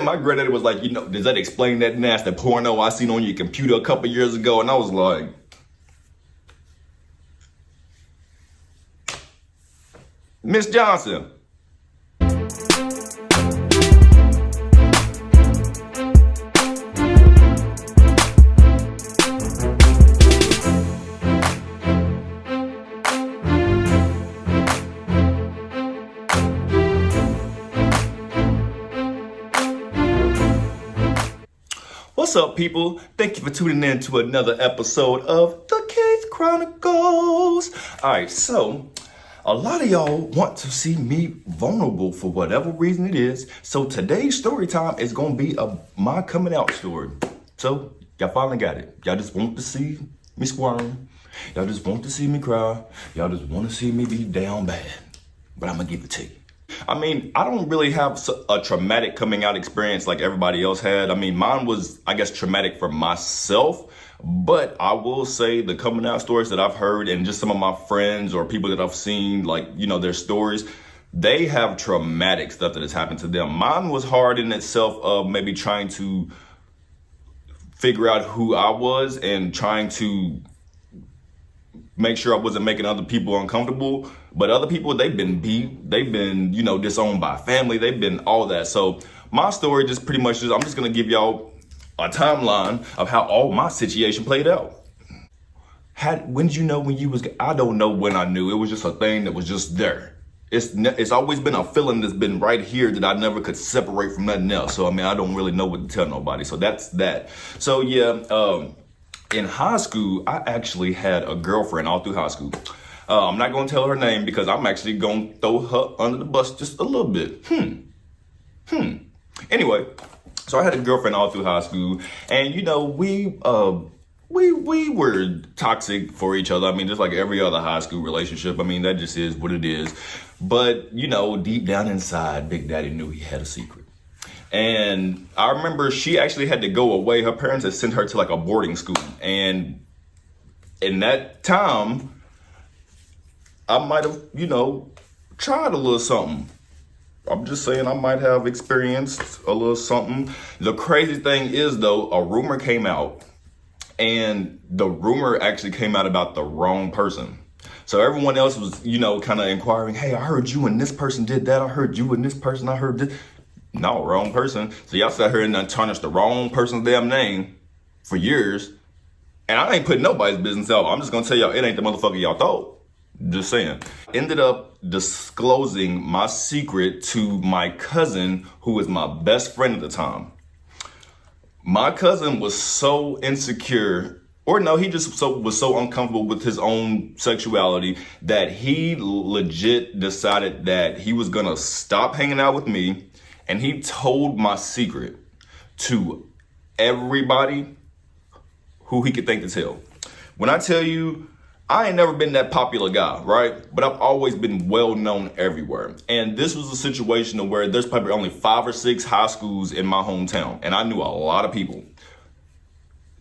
My granddaddy was like, does that explain that nasty porno I seen on your computer a couple years ago? And I was like, Miss Johnson. What's up, people? Thank you for tuning in to another episode of The Keith Chronicles. All right, so a lot of y'all want to see me vulnerable for whatever reason it is. So today's story time is going to be my coming out story. So y'all finally got it. Y'all just want to see me squirm. Y'all just want to see me cry. Y'all just want to see me be down bad. But I'm going to give it to you. I mean, I don't really have a traumatic coming out experience like everybody else had. I mean, mine was, I guess, traumatic for myself. But I will say the coming out stories that I've heard and just some of my friends or people that I've seen, like, their stories, they have traumatic stuff that has happened to them. Mine was hard in itself of maybe trying to figure out who I was and trying to make sure I wasn't making other people uncomfortable. But other people, they've been beat, they've been, disowned by family, they've been all that. So my story just pretty much is, I'm just gonna give y'all a timeline of how all my situation played out. When did you know when you was, I don't know when I knew. It was just a thing that was just there. It's always been a feeling that's been right here that I never could separate from nothing else. So, I mean, I don't really know what to tell nobody. So that's that. So yeah, in high school, I actually had a girlfriend all through high school. I'm not going to tell her name because I'm actually going to throw her under the bus just a little bit. Anyway, so I had a girlfriend all through high school, and we were toxic for each other. I mean, just like every other high school relationship. I mean, that just is what it is. But deep down inside, Big Daddy knew he had a secret. And I remember she actually had to go away. Her parents had sent her to like a boarding school. And in that time, I might have, tried a little something. I'm just saying I might have experienced a little something. The crazy thing is, though, a rumor came out. And the rumor actually came out about the wrong person. So everyone else was, kind of inquiring, hey, I heard you and this person did that. I heard you and this person. I heard this. No, wrong person. So y'all sat here and done tarnished the wrong person's damn name for years. And I ain't putting nobody's business out. I'm just going to tell y'all, it ain't the motherfucker y'all thought. Just saying. Ended up disclosing my secret to my cousin, who was my best friend at the time. My cousin was so insecure, he just was so uncomfortable with his own sexuality that he legit decided that he was going to stop hanging out with me. And he told my secret to everybody who he could think to tell. When I tell you, I ain't never been that popular guy, right? But I've always been well known everywhere. And this was a situation where there's probably only 5 or 6 high schools in my hometown. And I knew a lot of people.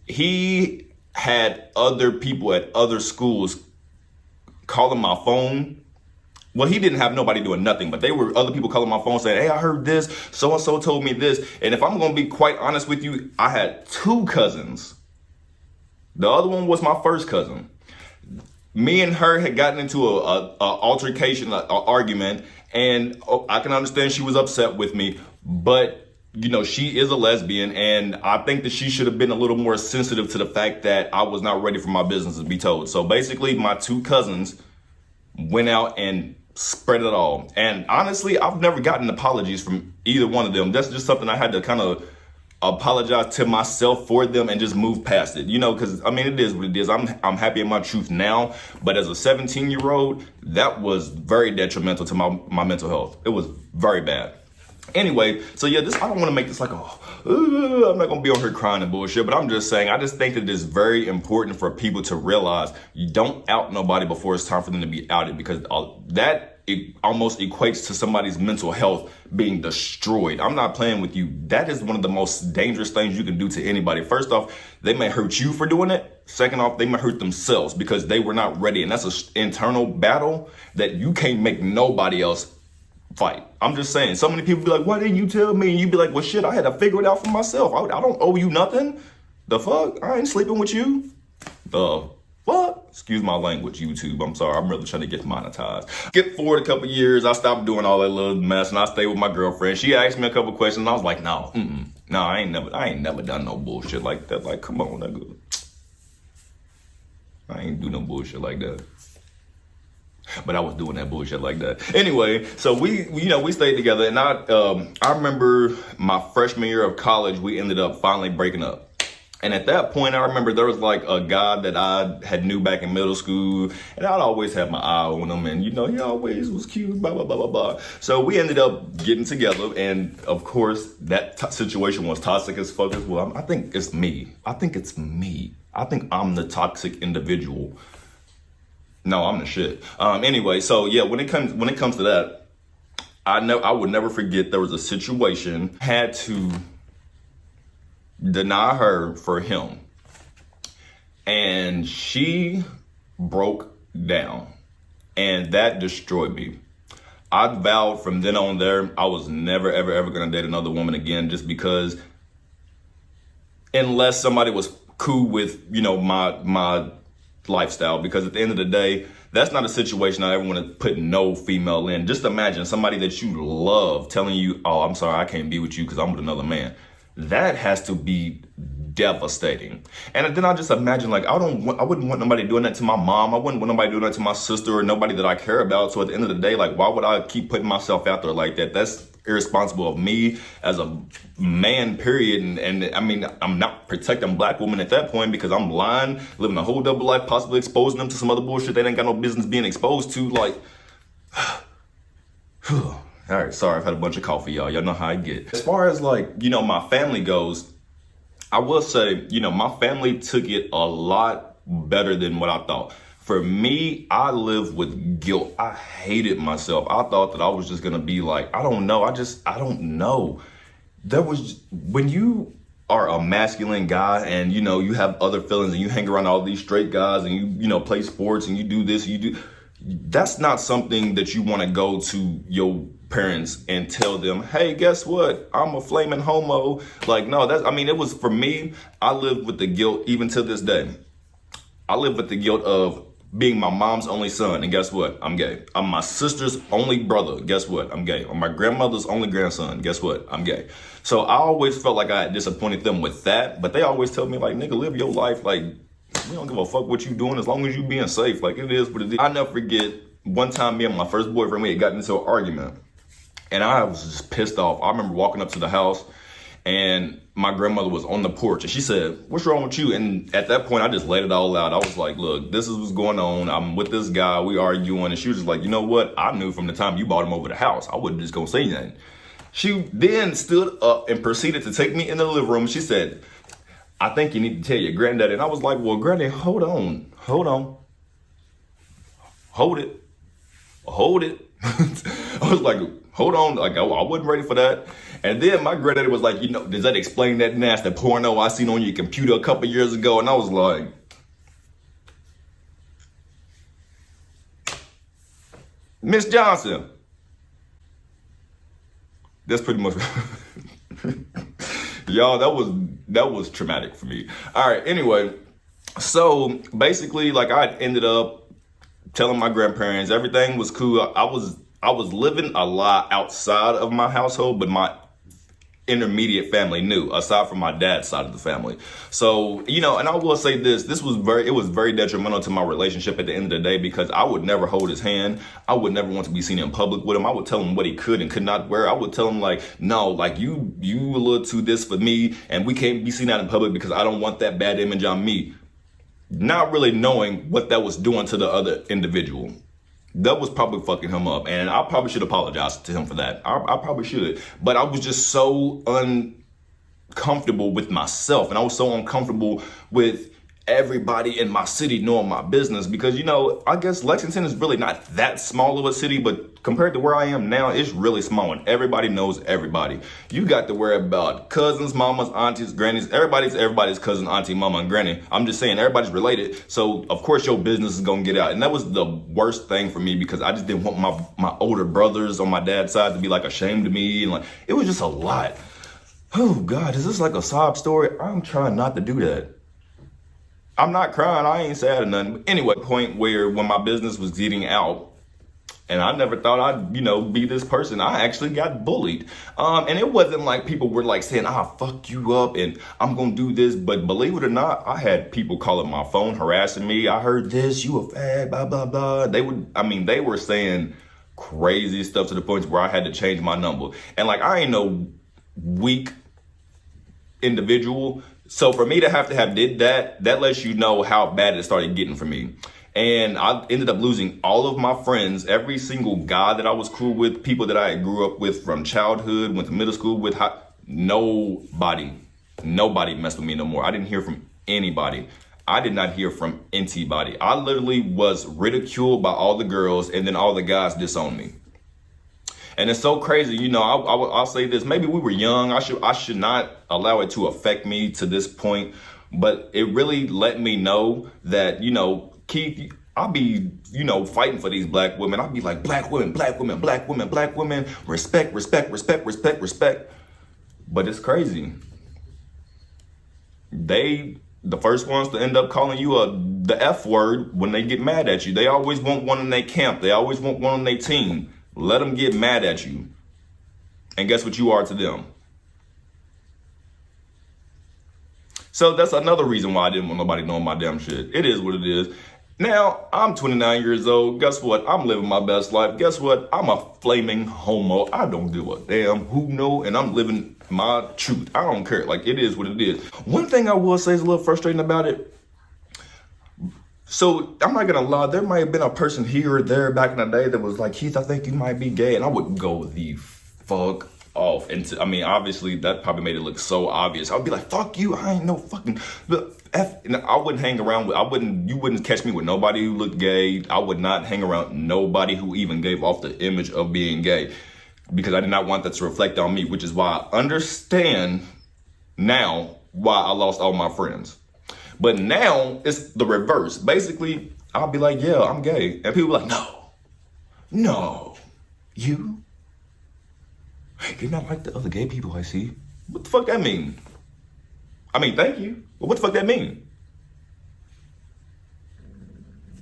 He had other people at other schools calling my phone. Well, he didn't have nobody doing nothing, but they were other people calling my phone saying, hey, I heard this, so-and-so told me this. And if I'm going to be quite honest with you, I had 2 cousins. The other one was my first cousin. Me and her had gotten into a altercation, an argument, and I can understand she was upset with me, but she is a lesbian, and I think that she should have been a little more sensitive to the fact that I was not ready for my business to be told. So basically, my 2 cousins went out and spread it all. And honestly, I've never gotten apologies from either one of them. That's just something I had to kind of apologize to myself for them and just move past it, because I mean, it is what it is. I'm happy in my truth now, but as a 17-year-old, that was very detrimental to my mental health. It was very bad. Anyway, so yeah, I don't want to make this like, I'm not going to be on here crying and bullshit, but I'm just saying, I just think that it is very important for people to realize you don't out nobody before it's time for them to be outed, because it almost equates to somebody's mental health being destroyed. I'm not playing with you. That is one of the most dangerous things you can do to anybody. First off, they may hurt you for doing it. Second off, they may hurt themselves because they were not ready. And that's an internal battle that you can't make nobody else fight. I'm just saying, so many people be like, why didn't you tell me? And you be like, well, shit, I had to figure it out for myself. I don't owe you nothing. The fuck? I ain't sleeping with you. What? Excuse my language, YouTube. I'm sorry. I'm really trying to get monetized. Skip forward a couple years. I stopped doing all that little mess and I stayed with my girlfriend. She asked me a couple questions and I was like, no, no, I ain't never done no bullshit like that. Like, come on, nigga. I ain't do no bullshit like that. But I was doing that bullshit like that. Anyway, so we stayed together, and I remember my freshman year of college, we ended up finally breaking up. And at that point, I remember there was like a guy that I had knew back in middle school, and I'd always had my eye on him, and he always was cute, blah, blah, blah, blah, blah. So we ended up getting together, and of course, that situation was toxic as fuck as well. I think it's me. I think it's me. I think I'm the toxic individual. No, I'm the shit. Anyway, so yeah, when it comes to that, I would never forget there was a situation, had to deny her for him. And she broke down. And that destroyed me. I vowed from then on there, I was never, ever, ever gonna date another woman again, just because unless somebody was cool with, my lifestyle, because at the end of the day, that's not a situation I ever want to put no female in. Just imagine somebody that you love telling you, oh, I'm sorry, I can't be with you because I'm with another man. That has to be devastating. And then I just imagine, like, I wouldn't want nobody doing that to my mom. I wouldn't want nobody doing that to my sister or nobody that I care about. So at the end of the day, like, why would I keep putting myself out there like that? That's irresponsible of me as a man, period. And I mean, I'm not protecting black women at that point because I'm lying, living a whole double life, possibly exposing them to some other bullshit they ain't got no business being exposed to. Like, all right, sorry, I've had a bunch of coffee, y'all. Y'all know how I get. As far as like, my family goes, I will say, my family took it a lot better than what I thought. For me, I live with guilt. I hated myself. I thought that I was just gonna be like, I don't know. I don't know. When you are a masculine guy and, you have other feelings and you hang around all these straight guys and you play sports and you do this, that's not something that you want to go to your parents and tell them, hey, guess what? I'm a flaming homo. Like, no, it was, for me, I live with the guilt even to this day. I live with the guilt of being my mom's only son, and guess what? I'm gay. I'm my sister's only brother. Guess what? I'm gay. I'm my grandmother's only grandson. Guess what? I'm gay. So I always felt like I had disappointed them with that, but they always tell me, like, nigga, live your life. Like, we don't give a fuck what you doing as long as you being safe. Like, it is what it is. I never forget one time me and my first boyfriend, we had gotten into an argument, and I was just pissed off. I remember walking up to the house, and my grandmother was on the porch, and she said, what's wrong with you? And at that point, I just laid it all out. I was like, look, this is what's going on. I'm with this guy. We arguing. And she was just like, you know what? I knew from the time you brought him over the house, I wasn't just going to say anything. She then stood up and proceeded to take me in the living room. She said, I think you need to tell your granddaddy. And I was like, well, granddaddy, hold on. Hold it. I was like, hold on. Like, I wasn't ready for that. And then my granddaddy was like, does that explain that nasty porno I seen on your computer a couple years ago? And I was like, Miss Johnson. That's pretty much, y'all, that was traumatic for me. All right, anyway, so basically, like, I ended up telling my grandparents everything was cool. I was living a lot outside of my household, but my intermediate family knew, aside from my dad's side of the family. So, and I will say this was very detrimental to my relationship at the end of the day, because I would never hold his hand. I would never want to be seen in public with him. I would tell him what he could and could not wear. I would tell him, like, no, like, you a little too this for me, and we can't be seen out in public because I don't want that bad image on me. Not really knowing what that was doing to the other individual. That was probably fucking him up, and I probably should apologize to him for that. I probably should, but I was just so uncomfortable with myself, and I was so uncomfortable with everybody in my city knowing my business, because, you know, I guess Lexington is really not that small of a city, but compared to where I am now, it's really small and everybody knows everybody. You got to worry about cousins, mamas, aunties, grannies. Everybody's cousin, auntie, mama, and granny. I'm just saying everybody's related. So of course your business is gonna get out. And that was the worst thing for me, because I just didn't want my older brothers on my dad's side to be like ashamed of me. And like, it was just a lot. Oh God, is this like a sob story? I'm trying not to do that. I'm not crying, I ain't sad or nothing. But anyway, point where when my business was getting out, and I never thought I'd, you know, be this person, I actually got bullied. And it wasn't like people were like saying, fuck you up and I'm gonna do this. But believe it or not, I had people calling my phone, harassing me. I heard this, you a fag, blah, blah, blah. They were saying crazy stuff to the point where I had to change my number. And like, I ain't no weak individual. So for me to have did that lets you know how bad it started getting for me. And I ended up losing all of my friends, every single guy that I was cool with, people that I grew up with from childhood, went to middle school with. Nobody messed with me no more. I didn't hear from anybody. I did not hear from anybody. I literally was ridiculed by all the girls, and then all the guys disowned me. And it's so crazy, you know, I'll say this, maybe we were young. I should not allow it to affect me to this point, but it really let me know that, you know, Keith, I'll be, you know, fighting for these black women. I'll be like, black women, black women, black women, black women, respect, respect, respect, respect, respect. But it's crazy. The first ones to end up calling you the F word when they get mad at you. They always want one in their camp. They always want one on their team. Let them get mad at you. And guess what you are to them? So that's another reason why I didn't want nobody knowing my damn shit. It is what it is. Now, I'm 29 years old. Guess what? I'm living my best life. Guess what? I'm a flaming homo. I don't give a damn who know, and I'm living my truth. I don't care. Like, it is what it is. One thing I will say is a little frustrating about it. So I'm not gonna lie, there might have been a person here or there back in the day that was like, Keith, I think you might be gay. And I would go the fuck off. And I mean, obviously that probably made it look so obvious. I'd be like, fuck you, I ain't no fucking, I wouldn't hang around with, you wouldn't catch me with nobody who looked gay. I would not hang around nobody who even gave off the image of being gay, because I did not want that to reflect on me, which is why I understand now why I lost all my friends. But now it's the reverse. Basically, I'll be like, yeah, I'm gay. And people be like, no, you're not like the other gay people I see. What the fuck that mean? I mean, thank you. But what the fuck that mean?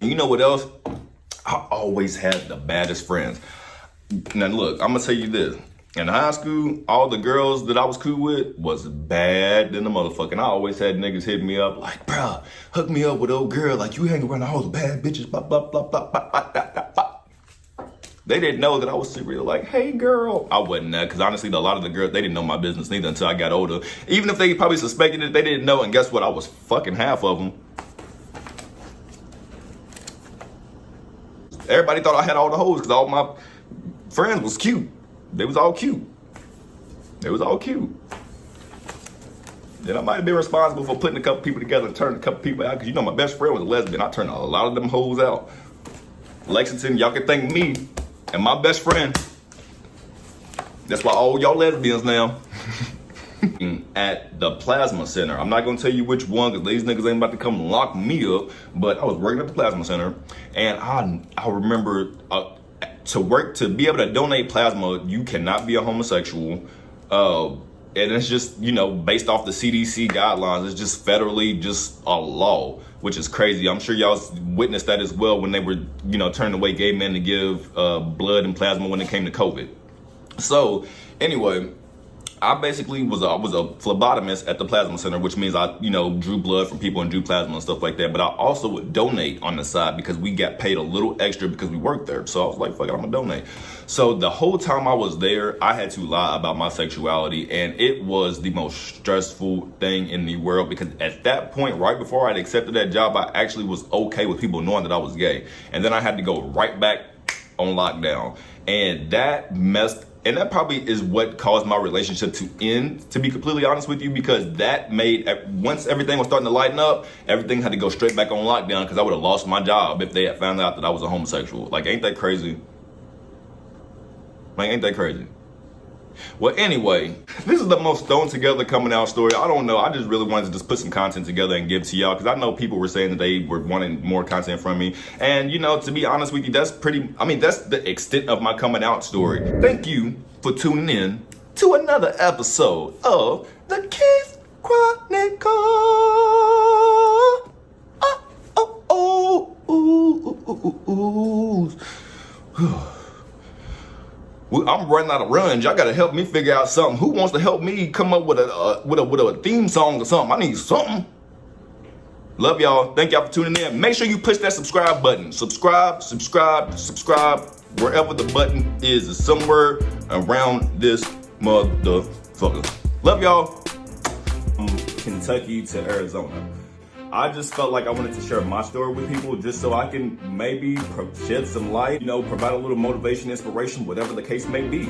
And you know what else? I always had the baddest friends. Now look, I'm gonna tell you this. In high school, all the girls that I was cool with was bad than the motherfucking. I always had niggas hit me up like, bro, hook me up with old girl. Like, you hang around all the bad bitches, blah, blah, blah, blah, blah, blah, blah, blah. They didn't know that I was secretly like, hey, girl. I wasn't that, because honestly, a lot of the girls, they didn't know my business neither until I got older. Even if they probably suspected it, they didn't know. And guess what? I was fucking half of them. Everybody thought I had all the hoes because all my friends was cute. They was all cute. They was all cute. Then I might have been responsible for putting a couple people together and turning a couple people out, because you know my best friend was a lesbian. I turned a lot of them hoes out. Lexington, y'all can thank me and my best friend. That's why all y'all lesbians now. At the Plasma Center. I'm not gonna tell you which one, because these niggas ain't about to come lock me up, but I was working at the Plasma Center, and I remember to be able to donate plasma, you cannot be a homosexual. And it's just, you know, based off the CDC guidelines, it's just federally just a law, which is crazy. I'm sure y'all witnessed that as well when they were, you know, turning away gay men to give blood and plasma when it came to COVID. So anyway, I basically was a phlebotomist at the Plasma Center, which means I, you know, drew blood from people and drew plasma and stuff like that. But I also would donate on the side because we got paid a little extra because we worked there. So I was like, fuck it, I'm gonna donate. So the whole time I was there, I had to lie about my sexuality, and it was the most stressful thing in the world, because at that point, right before I'd accepted that job, I actually was okay with people knowing that I was gay. And then I had to go right back on lockdown, and that messed And that probably is what caused my relationship to end, to be completely honest with you, because that made, once everything was starting to lighten up, everything had to go straight back on lockdown because I would have lost my job if they had found out that I was a homosexual. Like, ain't that crazy? Like, ain't that crazy? Well, anyway, this is the most thrown together coming out story. I don't know. I just really wanted to just put some content together and give to y'all because I know people were saying that they were wanting more content from me. And, you know, to be honest with you, that's the extent of my coming out story. Thank you for tuning in to another episode of The Keith Chronicle. I'm running out of runs. Y'all gotta help me figure out something. Who wants to help me come up with a theme song or something? I need something. Love y'all. Thank y'all for tuning in. Make sure you push that subscribe button. Subscribe. Wherever the button is somewhere around this motherfucker. Love y'all. From Kentucky to Arizona. I just felt like I wanted to share my story with people just so I can maybe shed some light, you know, provide a little motivation, inspiration, whatever the case may be.